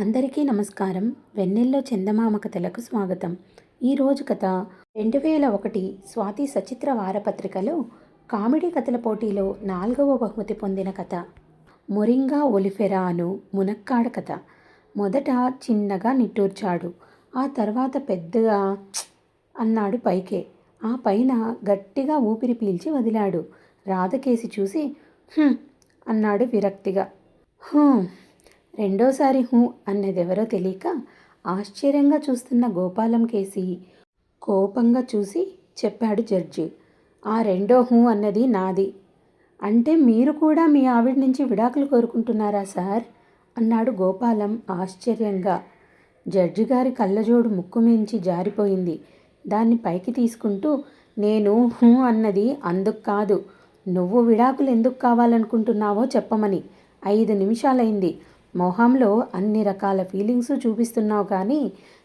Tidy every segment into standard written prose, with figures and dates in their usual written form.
అందరికీ నమస్కారం. వెన్నెల్లో చందమామ కథలకు స్వాగతం. ఈరోజు కథ 2001 స్వాతి సచిత్ర వారపత్రికలో కామెడీ కథల పోటీలో 4వ బహుమతి పొందిన కథ. మొరింగా ఒలిఫెరా అను మునక్కాడ కథ. మొదట చిన్నగా నిట్టూర్చాడు. ఆ తర్వాత పెద్దగా అన్నాడు పైకే. ఆ పైన గట్టిగా ఊపిరి పీల్చి వదిలాడు. రాధకేసి చూసి అన్నాడు విరక్తిగా. రెండోసారి అన్నదెవరో తెలియక ఆశ్చర్యంగా చూస్తున్న గోపాలం కేసి కోపంగా చూసి చెప్పాడు జడ్జి. ఆ రెండో అన్నది నాది. అంటే మీరు కూడా మీ ఆవిడ నుంచి విడాకులు కోరుకుంటున్నారా సార్? అన్నాడు గోపాలం ఆశ్చర్యంగా. జడ్జి గారి కళ్ళజోడు ముక్కు మించి జారిపోయింది. దాన్ని పైకి తీసుకుంటూ, నేను అన్నది అందుకు కాదు, నువ్వు విడాకులు ఎందుకు కావాలనుకుంటున్నావో చెప్పమని. 5 నిమిషాలైంది. మొహంలో అన్ని రకాల ఫీలింగ్స్ చూపిస్తున్నావు కానీ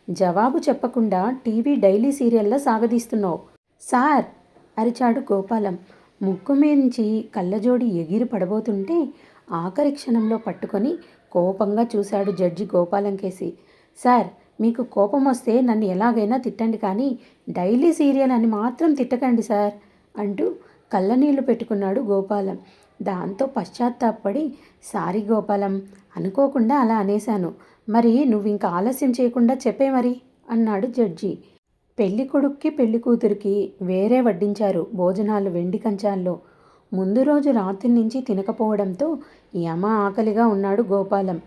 జవాబు చెప్పకుండా టీవీ డైలీ సీరియల్లో సాగదీస్తున్నావు. సార్ అరిచాడు గోపాలం. ముక్కు మించి కళ్ళజోడి ఎగిరి పడబోతుంటే ఆఖరి క్షణంలో పట్టుకొని కోపంగా చూశాడు జడ్జి గోపాలం కేసి. సార్, మీకు కోపం వస్తే నన్ను ఎలాగైనా తిట్టండి కానీ డైలీ సీరియల్ అని మాత్రం తిట్టకండి సార్ అంటూ కళ్ళనీళ్లు పెట్టుకున్నాడు గోపాలం. దాంతో పశ్చాత్తాపడి, సారీ గోపాలం, అనుకోకుండా అలా అనేశాను. మరి నువ్వు ఇంకా ఆలస్యం చేయకుండా చెప్పే మరి అన్నాడు జడ్జి. పెళ్లి కొడుక్కి పెళ్లి కూతురికి వేరే వడ్డించారు భోజనాలు వెండి కంచాల్లో. ముందు రోజు రాత్రి నుంచి తినకపోవడంతో యమ ఆకలిగా ఉన్నాడు గోపాలం.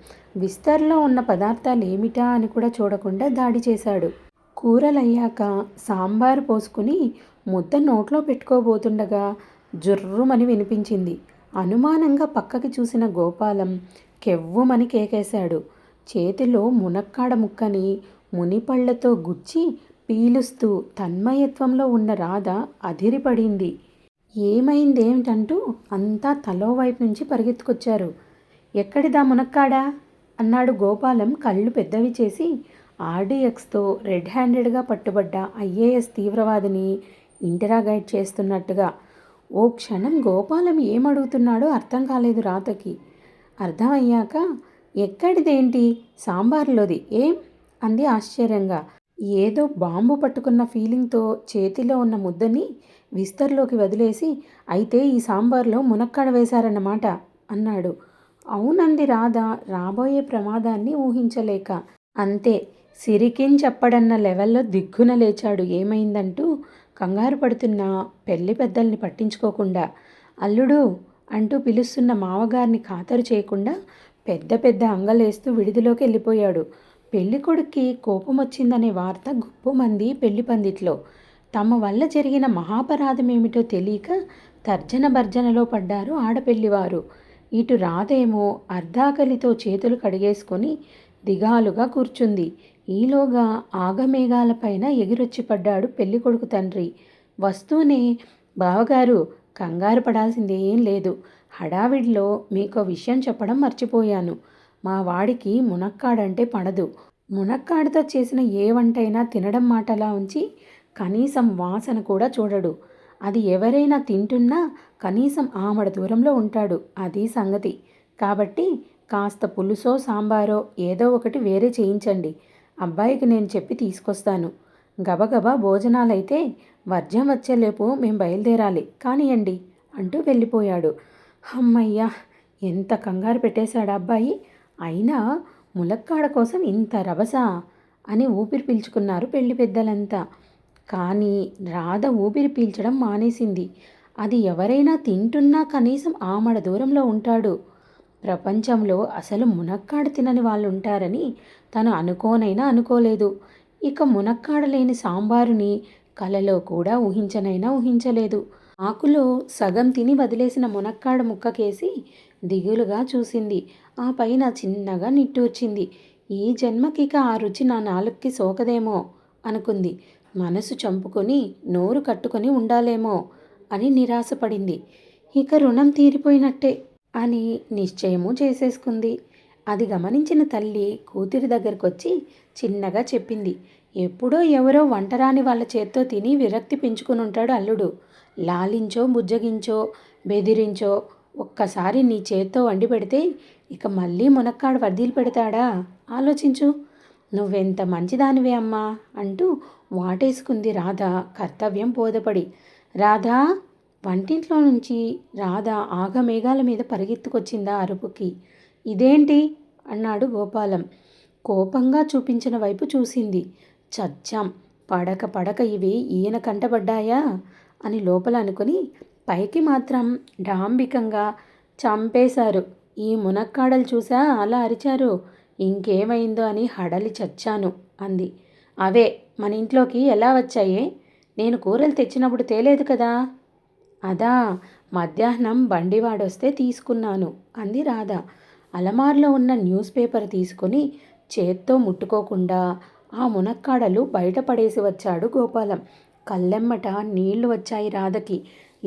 విస్తర్లో ఉన్న పదార్థాలు ఏమిటా అని కూడా చూడకుండా దాడి చేశాడు. కూరలయ్యాక సాంబారు పోసుకుని ముద్ద నోట్లో పెట్టుకోబోతుండగా జుర్రుమని వినిపించింది. అనుమానంగా పక్కకి చూసిన గోపాలం కెవ్వుమని కేకేశాడు. చేతిలో మునక్కాడ ముక్కని మునిపళ్లతో గుచ్చి పీలుస్తూ తన్మయత్వంలో ఉన్న రాధ అదిరిపడింది. ఏమైందేమిటంటూ అంతా తలోవైపు నుంచి పరిగెత్తుకొచ్చారు. ఎక్కడిదా మునక్కాడా అన్నాడు గోపాలం కళ్ళు పెద్దవి చేసి. ఆర్డీఎక్స్తో రెడ్ హ్యాండెడ్గా పట్టుబడ్డ ఐఏఎస్ తీవ్రవాదిని ఇంటరాగేట్ చేస్తున్నట్టుగా. ఓ క్షణం గోపాలం ఏమడుగుతున్నాడో అర్థం కాలేదు రాధకి. అర్థమయ్యాక, ఎక్కడిదేంటి? సాంబార్లోది. ఏం అంది ఆశ్చర్యంగా. ఏదో బాంబు పట్టుకున్న ఫీలింగ్తో చేతిలో ఉన్న ముద్దని విస్తర్లోకి వదిలేసి, అయితే ఈ సాంబార్లో మునక్కాడ వేశారన్నమాట అన్నాడు. అవునంది రాధ రాబోయే ప్రమాదాన్ని ఊహించలేక. అంతే, సిరికించప్పడన్న లెవెల్లో దిగ్గున లేచాడు. ఏమైందంటూ కంగారు పడుతున్న పెళ్లి పెద్దల్ని పట్టించుకోకుండా. అల్లుడు అంటూ పిలుస్తున్న మావగారిని ఖాతరు చేయకుండా పెద్ద పెద్ద అంగలేస్తూ విడిదిలోకి వెళ్ళిపోయాడు. పెళ్లి కొడుక్కి కోపం వచ్చిందనే వార్త గుప్పుమంది పెళ్లి పందిట్లో. తమ వల్ల జరిగిన మహాపరాధమేమిటో తెలియక తర్జన భర్జనలో పడ్డారు ఆడపెళ్లివారు. ఇటు రాధేమో అర్ధాకలితో చేతులు కడిగేసుకొని దిగాలుగా కూర్చుంది. ఈలోగా ఆగమేఘాలపైన ఎగిరొచ్చి పడ్డాడు పెళ్ళికొడుకు తండ్రి. వస్తూనే, బావగారు, కంగారు పడాల్సింది ఏం లేదు. హడావిడిలో మీకో విషయం చెప్పడం మర్చిపోయాను. మా వాడికి మునక్కాడంటే పడదు. మునక్కాడతో చేసిన ఏ వంటైనా తినడం మాటలా ఉంచి కనీసం వాసన కూడా చూడడు. అది ఎవరైనా తింటున్నా కనీసం ఆమడ దూరంలో ఉంటాడు. అది సంగతి. కాబట్టి కాస్త పులుసో సాంబారో ఏదో ఒకటి వేరే చేయించండి. అబ్బాయికి నేను చెప్పి తీసుకొస్తాను. గబగబా భోజనాలైతే వర్జం వచ్చేలేపు మేం బయలుదేరాలి కానియండి అంటూ వెళ్ళిపోయాడు. అమ్మయ్యా, ఎంత కంగారు పెట్టేశాడు అబ్బాయి. అయినా ములక్కాడ కోసం ఇంత రభసా అని ఊపిరి పీల్చుకున్నారు పెళ్లి పెద్దలంతా. కానీ రాధ ఊపిరి పీల్చడం మానేసింది. అది ఎవరైనా తింటున్నా కనీసం ఆమడ దూరంలో ఉంటాడు. ప్రపంచంలో అసలు మునక్కాడ తినని వాళ్ళు ఉంటారని తను అనుకోనైనా అనుకోలేదు. ఇక మునక్కాడ లేని సాంబారుని కలలో కూడా ఊహించనైనా ఊహించలేదు. ఆకులో సగం తిని వదిలేసిన మునక్కాడ ముక్కకేసి దిగులుగా చూసింది. ఆ పైన చిన్నగా నిట్టూర్చింది. ఈ జన్మకిక ఆ రుచి నా నాలుక్కి సోకదేమో అనుకుంది. మనసు చంపుకొని నోరు కట్టుకొని ఉండాలేమో అని నిరాశపడింది. ఇక రుణం తీరిపోయినట్టే అని నిశ్చయము చేసేసుకుంది. అది గమనించిన తల్లి కూతురి దగ్గరకొచ్చి చిన్నగా చెప్పింది. ఎప్పుడో ఎవరో వంటరాని వాళ్ళ చేత్తో తిని విరక్తి పెంచుకుని ఉంటాడు అల్లుడు. లాలించో బుజ్జగించో బెదిరించో ఒక్కసారి నీ చేత్తో వండి పెడితే ఇక మళ్ళీ మునక్కాడు వదిలి పెడతాడా ఆలోచించు. నువ్వెంత మంచిదానివే అమ్మా అంటూ వాటేసుకుంది రాధ కర్తవ్యం బోధపడి. రాధా! వంటింట్లో నుంచి రాధ ఆగమేఘాల మీద పరిగెత్తుకొచ్చిందా అరుపుకి. ఇదేంటి అన్నాడు గోపాలం. కోపంగా చూపించిన వైపు చూసింది. చచ్చాం, పడక పడక ఇవి ఈయన కంటబడ్డాయా అని లోపల అనుకుని పైకి మాత్రం డాంబికంగా చంపేశారు. ఈ మునక్కాడలు చూసా అలా అరిచారు. ఇంకేమైందో అని హడలి చచ్చాను అంది. అవే మన ఇంట్లోకి ఎలా వచ్చాయే? నేను కూరలు తెచ్చినప్పుడు తేలేదు కదా. అదా, మధ్యాహ్నం బండివాడొస్తే తీసుకున్నాను అంది రాధ. అలమార్లో ఉన్న న్యూస్ పేపర్ తీసుకుని చేత్తో ముట్టుకోకుండా ఆ మునక్కాడలు బయటపడేసి వచ్చాడు గోపాలం. కళ్ళెమ్మట నీళ్లు వచ్చాయి రాధకి.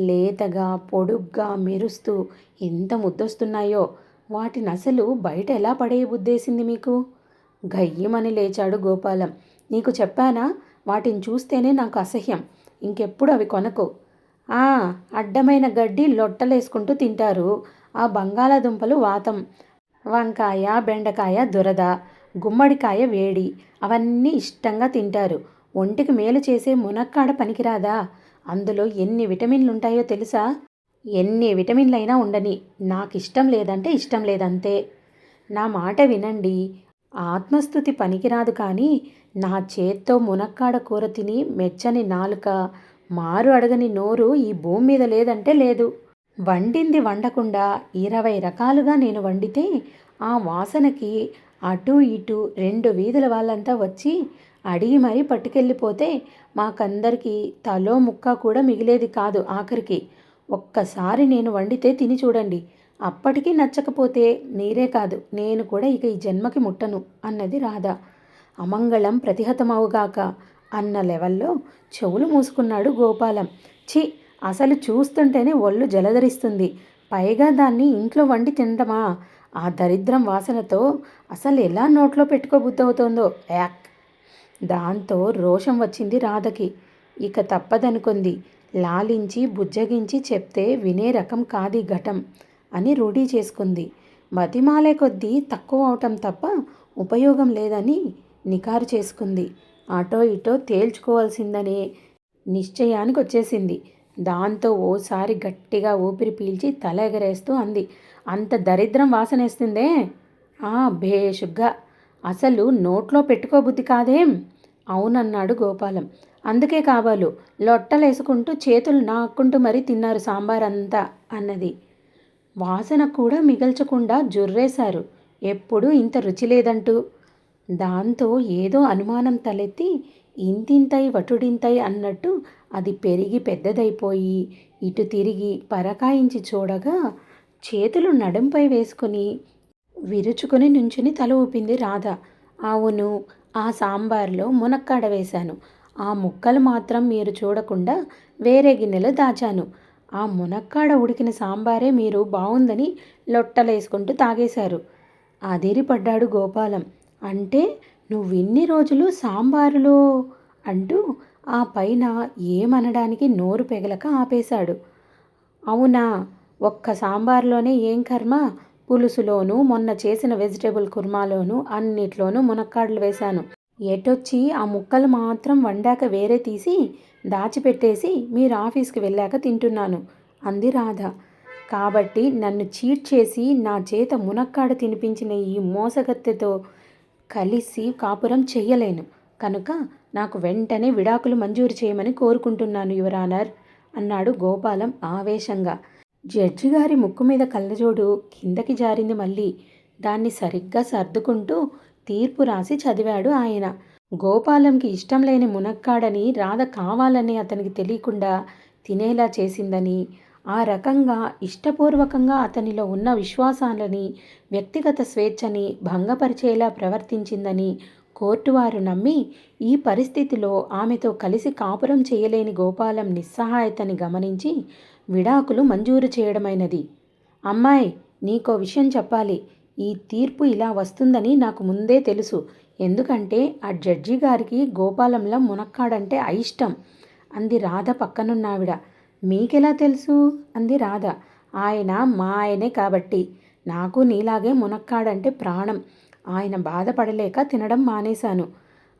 లేతగా పొడుగ్గా మెరుస్తూ ఎంత ముద్దొస్తున్నాయో. వాటిని అసలు బయట ఎలా పడేయబుద్దేసింది మీకు? గయ్యమని లేచాడు గోపాలం. నీకు చెప్పానా, వాటిని చూస్తేనే నాకు అసహ్యం. ఇంకెప్పుడు అవి కొనకు. అడ్డమైన గడ్డి లొట్టలేసుకుంటూ తింటారు. ఆ బంగాళాదుంపలు వాతం, వంకాయ బెండకాయ దురద, గుమ్మడికాయ వేడి, అవన్నీ ఇష్టంగా తింటారు. ఒంటికి మేలు చేసే మునక్కాడ పనికిరాదా? అందులో ఎన్ని విటమిన్లుంటాయో తెలుసా? ఎన్ని విటమిన్లైనా ఉండని, నాకు ఇష్టం లేదంటే ఇష్టం లేదంతే. నా మాట వినండి. ఆత్మస్థుతి పనికిరాదు కానీ నా చేత్తో మునక్కాడ కూర తిని మెచ్చని నాలుక, మారు అడగని నోరు ఈ భూమి మీద లేదంటే లేదు. వండింది వండకుండా 20 రకాలుగా నేను వండితే ఆ వాసనకి అటూ ఇటూ 2 వీధుల వాళ్ళంతా వచ్చి అడిగి మరీ పట్టుకెళ్ళిపోతే మాకందరికీ తలో ముక్క కూడా మిగిలేది కాదు. ఆఖరికి ఒక్కసారి నేను వండితే తిని చూడండి. అప్పటికీ నచ్చకపోతే మీరే కాదు, నేను కూడా ఇక ఈ జన్మకి ముట్టను అన్నది రాధ. అమంగళం ప్రతిహతమవుగాక అన్న లెవెల్లో చెవులు మూసుకున్నాడు గోపాలం. ఛీ, అసలు చూస్తుంటేనే ఒళ్ళు జలధరిస్తుంది. పైగా దాన్ని ఇంట్లో వండి తినడమా? ఆ దరిద్రం వాసనతో అసలు ఎలా నోట్లో పెట్టుకోబుద్దవుతోందో. యాక్! దాంతో రోషం వచ్చింది రాధకి. ఇక తప్పదనుకుంది. లాలించి బుజ్జగించి చెప్తే వినే రకం కాది ఘటం అని రూఢీ చేసుకుంది. బతిమాలే కొద్దీ తక్కువ అవటం తప్ప ఉపయోగం లేదని నికారు చేసుకుంది. అటో ఇటో తేల్చుకోవాల్సిందనే నిశ్చయానికి వచ్చేసింది. దాంతో ఓసారి గట్టిగా ఊపిరి పీల్చి తల ఎగరేస్తూ అంది. అంత దరిద్రం వాసనేస్తుందే? భేషుగ్గా. అసలు నోట్లో పెట్టుకోబుద్ధి కాదేం? అవునన్నాడు గోపాలం. అందుకే కాబోలు లొట్టలేసుకుంటూ చేతులు నాక్కుంటూ మరీ తిన్నారు సాంబారంతా అన్నది. వాసన కూడా మిగల్చకుండా జుర్రేశారు. ఎప్పుడూ ఇంత రుచి లేదంటూ. దాంతో ఏదో అనుమానం తలెత్తి ఇంతింతై వటుడింతై అన్నట్టు అది పెరిగి పెద్దదైపోయి ఇటు తిరిగి పరకాయించి చూడగా చేతులు నడుంపై వేసుకుని విరుచుకుని నుంచుని తల ఊపింది రాధ. అవును, ఆ సాంబార్లో మునక్కాడ వేశాను. ఆ ముక్కలు మాత్రం మీరు చూడకుండా వేరే గిన్నెలో దాచాను. ఆ మునక్కాడ ఉడికిన సాంబారే మీరు బావుందని లొట్టలేసుకుంటూ తాగేశారు. అదిరిపడ్డాడు గోపాలం. అంటే నువ్విన్ని రోజులు సాంబారులో అంటూ ఆ పైన ఏమనడానికి నోరు పెగలక ఆపేశాడు. అవునా, ఒక్క సాంబార్లోనే ఏం కర్మ, పులుసులోనూ మొన్న చేసిన వెజిటేబుల్ కుర్మాలోనూ అన్నిట్లోనూ మునక్కాడలు వేశాను. ఎటొచ్చి ఆ ముక్కలు మాత్రం వండాక వేరే తీసి దాచిపెట్టేసి మీరు ఆఫీస్కి వెళ్ళాక తింటున్నాను అంది రాధ. కాబట్టి నన్ను చీట్ చేసి నా చేత మునక్కాడ తినిపించిన ఈ మోసగత్తెతో కలిసి కాపురం చెయ్యలేను. కనుక నాకు వెంటనే విడాకులు మంజూరు చేయమని కోరుకుంటున్నాను యువర్ ఆనర్ అన్నాడు గోపాలం ఆవేశంగా. జడ్జి గారి ముక్కు మీద కళ్ళజోడు కిందకి జారింది మళ్ళీ. దాన్ని సరిగ్గా సర్దుకుంటూ తీర్పు రాసి చదివాడు ఆయన. గోపాలంకి ఇష్టం లేని మునక్కాడని రాధ కావాలని అతనికి తెలియకుండా తినేలా చేసిందని, ఆ రకంగా ఇష్టపూర్వకంగా అతనిలో ఉన్న విశ్వాసాలని, వ్యక్తిగత స్వేచ్ఛని భంగపరిచేలా ప్రవర్తించిందని కోర్టువారు నమ్మి ఈ పరిస్థితిలో ఆమెతో కలిసి కాపురం చేయలేని గోపాలం నిస్సహాయతని గమనించి విడాకులు మంజూరు చేయడమైనది. అమ్మాయి, నీకో విషయం చెప్పాలి. ఈ తీర్పు ఇలా వస్తుందని నాకు ముందే తెలుసు. ఎందుకంటే ఆ జడ్జి గారికి గోపాలంలో మునక్కాడంటే అయిష్టం అంది రాధ పక్కనున్నావిడ. మీకెలా తెలుసు అంది రాధ. ఆయన మా ఆయనే కాబట్టి. నాకు నీలాగే మునక్కాడంటే ప్రాణం. ఆయన బాధపడలేక తినడం మానేశాను.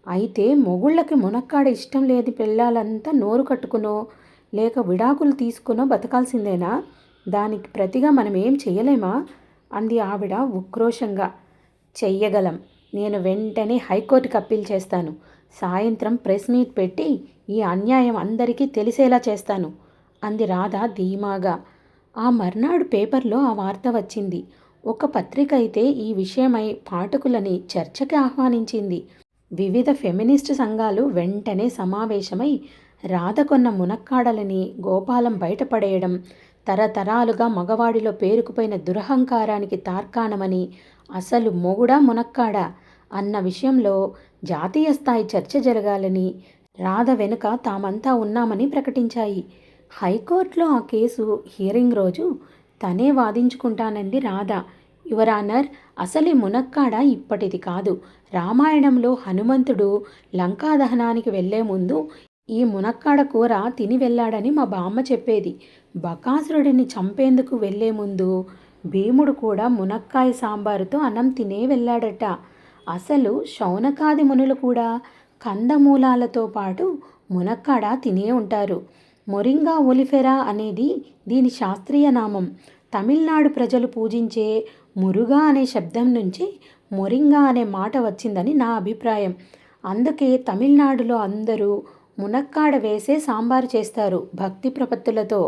అయితే మొగుళ్ళకి మునక్కాడ ఇష్టం లేని పిల్లలంతా నోరు కట్టుకునో లేక విడాకులు తీసుకునో బతకాల్సిందేనా? దానికి ప్రతిగా మనం ఏం చెయ్యలేమా? అంది ఆవిడ ఉక్రోషంగా. చెయ్యగలం. నేను వెంటనే హైకోర్టుకి అప్పీల్ చేస్తాను. సాయంత్రం ప్రెస్ మీట్ పెట్టి ఈ అన్యాయం అందరికీ తెలిసేలా చేస్తాను అంది రాధ ధీమాగా. ఆ మర్నాడు పేపర్లో ఆ వార్త వచ్చింది. ఒక పత్రిక అయితే ఈ విషయమై పాఠకులని చర్చకి ఆహ్వానించింది. వివిధ ఫెమినిస్ట్ సంఘాలు వెంటనే సమావేశమై రాధ కొన్న మునక్కాడలని గోపాలం బయటపడేయడం తరతరాలుగా మగవాడిలో పేరుకుపోయిన దురహంకారానికి తార్కాణమని, అసలు మొగుడా మునక్కాడా అన్న విషయంలో జాతీయ స్థాయి చర్చ జరగాలని రాధ వెనుక తామంతా ఉన్నామని ప్రకటించాయి. హైకోర్టులో ఆ కేసు హియరింగ్ రోజు తనే వాదించుకుంటానంది రాధ. యువర్ ఆనర్, అసలు ఈ మునక్కాడ ఇప్పటిది కాదు. రామాయణంలో హనుమంతుడు లంకా దహనానికి వెళ్లే ముందు ఈ మునక్కాడ కూర తిని వెళ్ళాడని మా బామ్మ చెప్పేది. బకాసురుడిని చంపేందుకు వెళ్లే ముందు భీముడు కూడా మునక్కాయ సాంబారుతో అన్నం తినే వెళ్ళాడట. అసలు శౌనకాది మునులు కూడా కందమూలాలతో పాటు మునక్కాడ తినే ఉంటారు. మొరింగా ఒలిఫెరా అనేది దీని శాస్త్రీయ నామం. తమిళనాడు ప్రజలు పూజించే మురుగా అనే శబ్దం నుంచి మొరింగా అనే మాట వచ్చిందని నా అభిప్రాయం. అందుకే తమిళనాడులో అందరూ మునక్కాడ వేసే సాంబారు చేస్తారు భక్తి ప్రపత్తులతో.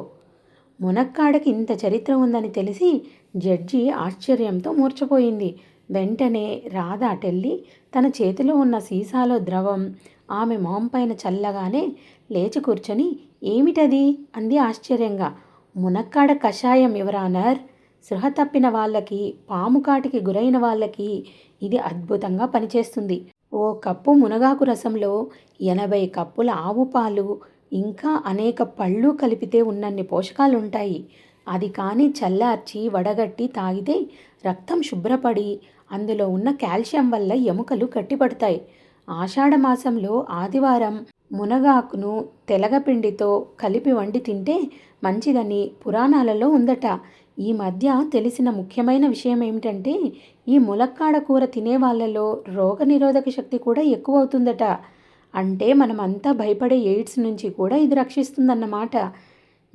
మునక్కాడకి ఇంత చరిత్ర ఉందని తెలిసి జడ్జి ఆశ్చర్యంతో మూర్ఛపోయింది. వెంటనే రాధ అటెళ్ళి తన చేతిలో ఉన్న సీసాలో ద్రవం ఆమె మొహం పైన చల్లగానే లేచి కూర్చొని, ఏమిటది అంది ఆశ్చర్యంగా. మునక్కాడ కషాయం యువర్ ఆనర్. స్పృహ తప్పిన వాళ్ళకి, పాము కాటికి గురైన వాళ్ళకి ఇది అద్భుతంగా పనిచేస్తుంది. ఓ కప్పు మునగాకు రసంలో 80 కప్పుల ఆవు పాలు ఇంకా అనేక పళ్ళు కలిపితే ఉన్నన్ని పోషకాలుంటాయి. అది కానీ చల్లార్చి వడగట్టి తాగితే రక్తం శుభ్రపడి అందులో ఉన్న కాల్షియం వల్ల ఎముకలు గట్టిపడతాయి. ఆషాఢమాసంలో ఆదివారం మునగాకును తెలగపిండితో కలిపి వండి తింటే మంచిదని పురాణాలలో ఉందట. ఈ మధ్య తెలిసిన ముఖ్యమైన విషయం ఏమిటంటే ఈ ములక్కాడ కూర తినే వాళ్ళలో రోగనిరోధక శక్తి కూడా ఎక్కువ అవుతుందట. అంటే మనమంతా భయపడే ఎయిడ్స్ నుంచి కూడా ఇది రక్షిస్తుందన్నమాట.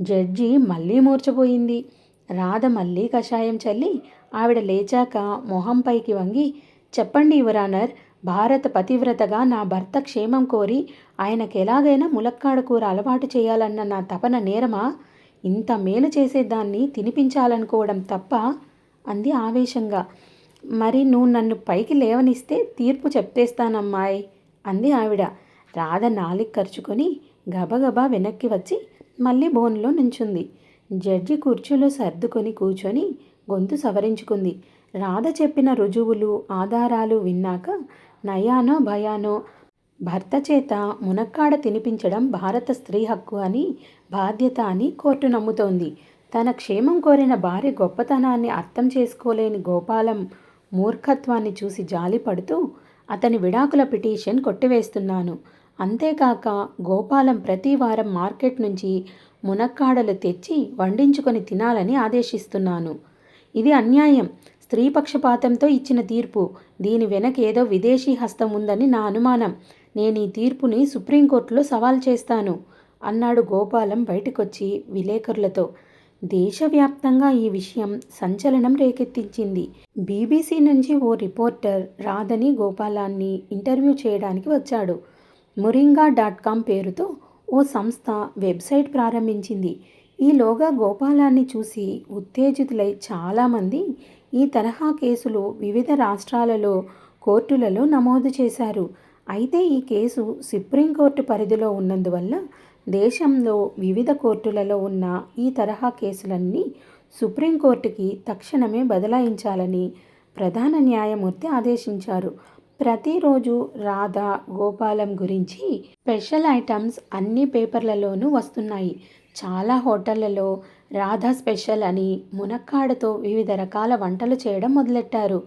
జడ్జి మళ్ళీ మూర్ఛపోయింది. రాధ మళ్ళీ కషాయం చల్లి ఆవిడ లేచాక మొహం పైకి వంగి, చెప్పండి యువర్ ఆనర్, భారత పతివ్రతగా నా భర్త క్షేమం కోరి ఆయనకు ఎలాగైనా ములక్కాడ కూర అలవాటు చేయాలన్న నా తపన నేరమా? ఇంత మేలు చేసేదాన్ని తినిపించాలనుకోవడం తప్ప అంది ఆవేశంగా. మరి నువ్వు నన్ను పైకి లేవనిస్తే తీర్పు చెప్పేస్తానమ్మాయి అంది ఆవిడ. రాధ నాలిక ఖర్చుకొని గబగబా వెనక్కి వచ్చి మళ్ళీ బోన్లో నుంచుంది. జడ్జి కుర్చీలో సర్దుకొని కూర్చొని గొంతు సవరించుకుంది. రాధ చెప్పిన రుజువులు ఆధారాలు విన్నాక నయానో భయానో భర్త చేత మునక్కాడ తినిపించడం భారత స్త్రీ హక్కు అని, బాధ్యత అని కోర్టు నమ్ముతోంది. తన క్షేమం కోరిన భార్య గొప్పతనాన్ని అర్థం చేసుకోలేని గోపాలం మూర్ఖత్వాన్ని చూసి జాలిపడుతూ అతని విడాకుల పిటిషన్ కొట్టివేస్తున్నాను. అంతేకాక గోపాలం ప్రతి వారం మార్కెట్ నుంచి మునక్కాడలు తెచ్చి వండించుకొని తినాలని ఆదేశిస్తున్నాను. ఇది అన్యాయం, స్త్రీ పక్షపాతంతో ఇచ్చిన తీర్పు. దీని వెనక ఏదో విదేశీ హస్తం ఉందని నా అనుమానం. నేను ఈ తీర్పుని సుప్రీంకోర్టులో సవాల్ చేస్తాను అన్నాడు గోపాలం బయటకొచ్చి విలేకరులతో. దేశవ్యాప్తంగా ఈ విషయం సంచలనం రేకెత్తించింది. బీబీసీ నుంచి ఓ రిపోర్టర్ రాధని గోపాలాన్ని ఇంటర్వ్యూ చేయడానికి వచ్చాడు. moringa.com పేరుతో ఓ సంస్థ వెబ్సైట్ ప్రారంభించింది. ఈలోగా గోపాలాన్ని చూసి ఉత్తేజితులై చాలామంది ఈ తరహా కేసులు వివిధ రాష్ట్రాలలో కోర్టులలో నమోదు చేశారు. అయితే ఈ కేసు సుప్రీంకోర్టు పరిధిలో ఉన్నందువల్ల దేశంలో వివిధ కోర్టులలో ఉన్న ఈ తరహా కేసులన్నీ సుప్రీంకోర్టుకి తక్షణమే బదలాయించాలని ప్రధాన న్యాయమూర్తి ఆదేశించారు. ప్రతిరోజు రాధ, గోపాలం గురించి స్పెషల్ ఐటమ్స్ అన్ని పేపర్లలోనూ వస్తున్నాయి. చాలా హోటళ్లలో రాధా స్పెషల్ అని మునక్కాడతో వివిధ రకాల వంటలు చేయడం మొదలెట్టారు.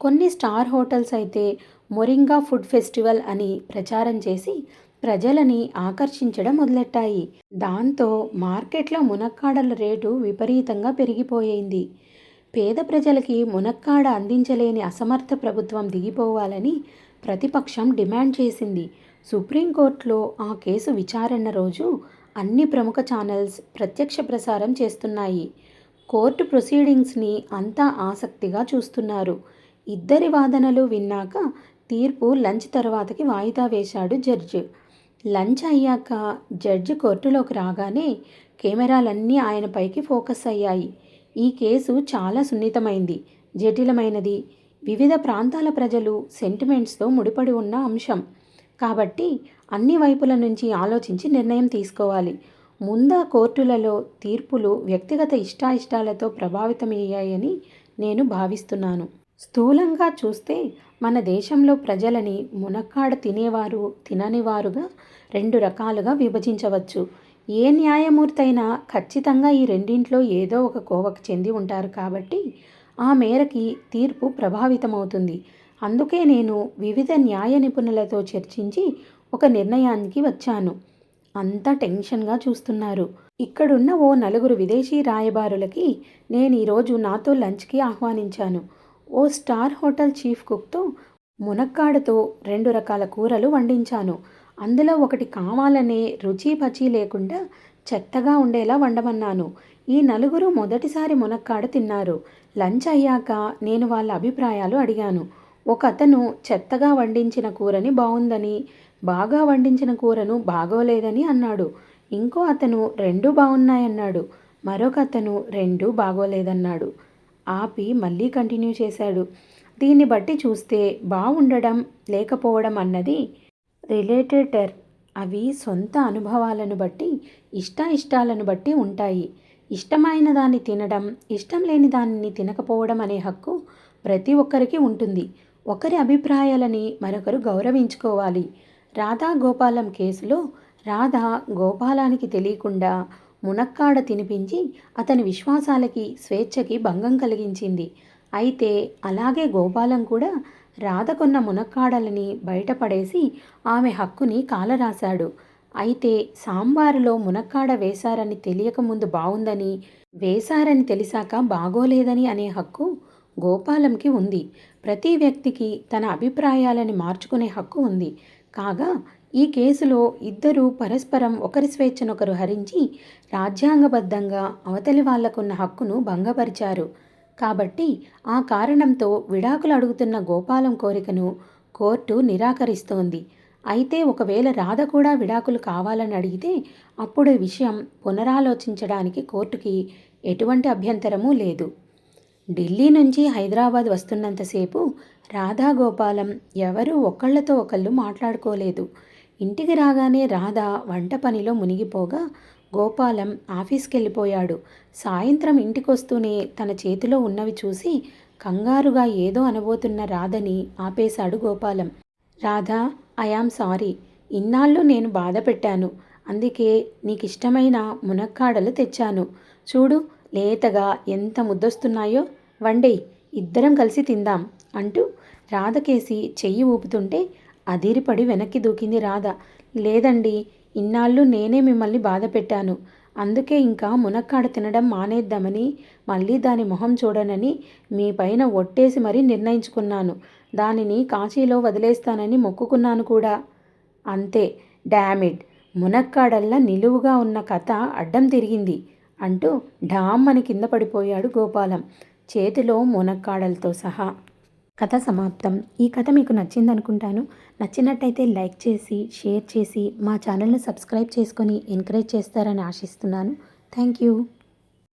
కొన్ని స్టార్ హోటల్స్ అయితే మొరింగా ఫుడ్ ఫెస్టివల్ అని ప్రచారం చేసి ప్రజలని ఆకర్షించడం మొదలెట్టాయి. దాంతో మార్కెట్లో మునక్కాడల రేటు విపరీతంగా పెరిగిపోయింది. పేద ప్రజలకి మునక్కాడ అందించలేని అసమర్థ ప్రభుత్వం దిగిపోవాలని ప్రతిపక్షం డిమాండ్ చేసింది. సుప్రీంకోర్టులో ఆ కేసు విచారణ రోజు అన్ని ప్రముఖ ఛానల్స్ ప్రత్యక్ష ప్రసారం చేస్తున్నాయి. కోర్టు ప్రొసీడింగ్స్ని అంతా ఆసక్తిగా చూస్తున్నారు. ఇద్దరి వాదనలు విన్నాక తీర్పు లంచ్ తర్వాతకి వాయిదా వేశాడు జడ్జి. లంచ్ అయ్యాక జడ్జి కోర్టులోకి రాగానే కెమెరాలన్నీ ఆయనపైకి ఫోకస్ అయ్యాయి. ఈ కేసు చాలా సున్నితమైంది, జటిలమైనది, వివిధ ప్రాంతాల ప్రజలు సెంటిమెంట్స్తో ముడిపడి ఉన్న అంశం. కాబట్టి అన్ని వైపుల నుంచి ఆలోచించి నిర్ణయం తీసుకోవాలి. ముందా కోర్టులలో తీర్పులు వ్యక్తిగత ఇష్టాయిష్టాలతో ప్రభావితమయ్యాయని నేను భావిస్తున్నాను. స్థూలంగా చూస్తే మన దేశంలో ప్రజలని మునక్కాడ తినేవారు, తిననివారుగా రెండు రకాలుగా విభజించవచ్చు. ఏ న్యాయమూర్తి అయినా ఖచ్చితంగా ఈ రెండింట్లో ఏదో ఒక కోవకు చెంది ఉంటారు కాబట్టి ఆ మేరకి తీర్పు ప్రభావితమవుతుంది. అందుకే నేను వివిధ న్యాయ నిపుణులతో చర్చించి ఒక నిర్ణయానికి వచ్చాను. అంతా టెన్షన్గా చూస్తున్నారు. ఇక్కడున్న ఓ నలుగురు విదేశీ రాయబారులకి నేను ఈరోజు నాతో లంచ్కి ఆహ్వానించాను. ఓ స్టార్ హోటల్ చీఫ్ కుక్తో మునక్కాడతో 2 రకాల కూరలు వండించాను. అందులో ఒకటి కావాలనే రుచి పచి లేకుండా చెత్తగా ఉండేలా వండమన్నాను. ఈ నలుగురు మొదటిసారి మునక్కాడ తిన్నారు. లంచ్ అయ్యాక నేను వాళ్ళ అభిప్రాయాలు అడిగాను. ఒకతను చెత్తగా వండించిన కూరని బాగుందని, బాగా వండించిన కూరను బాగోలేదని అన్నాడు. ఇంకో అతను రెండూ బాగున్నాయన్నాడు. మరొక అతను రెండూ బాగోలేదన్నాడు. ఆపి మళ్ళీ కంటిన్యూ చేశాడు. దీన్ని బట్టి చూస్తే బాగుండడం లేకపోవడం అన్నది రిలేటెడ్. అవి సొంత అనుభవాలను బట్టి, ఇష్టాలను బట్టి ఉంటాయి. ఇష్టమైన దాన్ని తినడం, ఇష్టం లేని దానిని తినకపోవడం అనే హక్కు ప్రతి ఒక్కరికి ఉంటుంది. ఒకరి అభిప్రాయాలని మరొకరు గౌరవించుకోవాలి. రాధా గోపాలం కేసులో రాధ గోపాలానికి తెలియకుండా మునక్కాడ తినిపించి అతని విశ్వాసాలకి, స్వేచ్ఛకి భంగం కలిగించింది. అయితే అలాగే గోపాలం కూడా రాధ కొన్న మునక్కాడలని బయటపడేసి ఆమె హక్కుని కాలరాశాడు. అయితే సాంబారులో మునక్కాడ వేశారని తెలియకముందు బాగుందని, వేశారని తెలిసాక బాగోలేదని అనే హక్కు గోపాలంకి ఉంది. ప్రతి వ్యక్తికి తన అభిప్రాయాలని మార్చుకునే హక్కు ఉంది. కాగా ఈ కేసులో ఇద్దరూ పరస్పరం ఒకరి స్వేచ్ఛనొకరు హరించి రాజ్యాంగబద్ధంగా అవతలి వాళ్లకున్న హక్కును భంగపరిచారు. కాబట్టి ఆ కారణంతో విడాకులు అడుగుతున్న గోపాలం కోరికను కోర్టు నిరాకరిస్తోంది. అయితే ఒకవేళ రాధ కూడా విడాకులు కావాలని అడిగితే అప్పుడు ఈ విషయం పునరాలోచించడానికి కోర్టుకి ఎటువంటి అభ్యంతరమూ లేదు. ఢిల్లీ నుంచి హైదరాబాద్ వస్తున్నంతసేపు రాధా గోపాలం ఎవరూ ఒకళ్ళతో ఒకళ్ళు మాట్లాడుకోలేదు. ఇంటికి రాగానే రాధ వంట పనిలో మునిగిపోగా గోపాలం ఆఫీస్కి వెళ్ళిపోయాడు. సాయంత్రం ఇంటికొస్తూనే తన చేతిలో ఉన్నవి చూసి కంగారుగా ఏదో అనబోతున్న రాధని ఆపేశాడు Gopalam. Radha, I am sorry. ఇన్నాళ్ళు నేను బాధ పెట్టాను. అందుకే నీకిష్టమైన మునక్కాడలు తెచ్చాను. చూడు, లేతగా ఎంత ముద్దొస్తున్నాయో. వండేయ్, ఇద్దరం కలిసి తిందాం అంటూ రాధకేసి చెయ్యి ఊపుతుంటే అదిరిపడి వెనక్కి దూకింది రాధ. లేదండి, ఇన్నాళ్ళు నేనే మిమ్మల్ని బాధ పెట్టాను. అందుకే ఇంకా మునక్కాడ తినడం మానేద్దామని, మళ్ళీ దాని మొహం చూడనని మీ పైన ఒట్టేసి మరీ నిర్ణయించుకున్నాను. దానిని కాశీలో వదిలేస్తానని మొక్కుకున్నాను కూడా. అంతే, డామిడ్, మునక్కాడల్లా నిలువుగా ఉన్న కథ అడ్డం తిరిగింది అంటూ ఢామ్మని కింద పడిపోయాడు గోపాలం, చేతిలో మునక్కాడలతో సహా. కథ సమాప్తం. ఈ కథ మీకు నచ్చిందనుకుంటాను. నచ్చినట్టయితే లైక్ చేసి, షేర్ చేసి, మా ఛానల్ని సబ్స్క్రైబ్ చేసుకొని ఎంకరేజ్ చేస్తారని ఆశిస్తున్నాను. Thank you.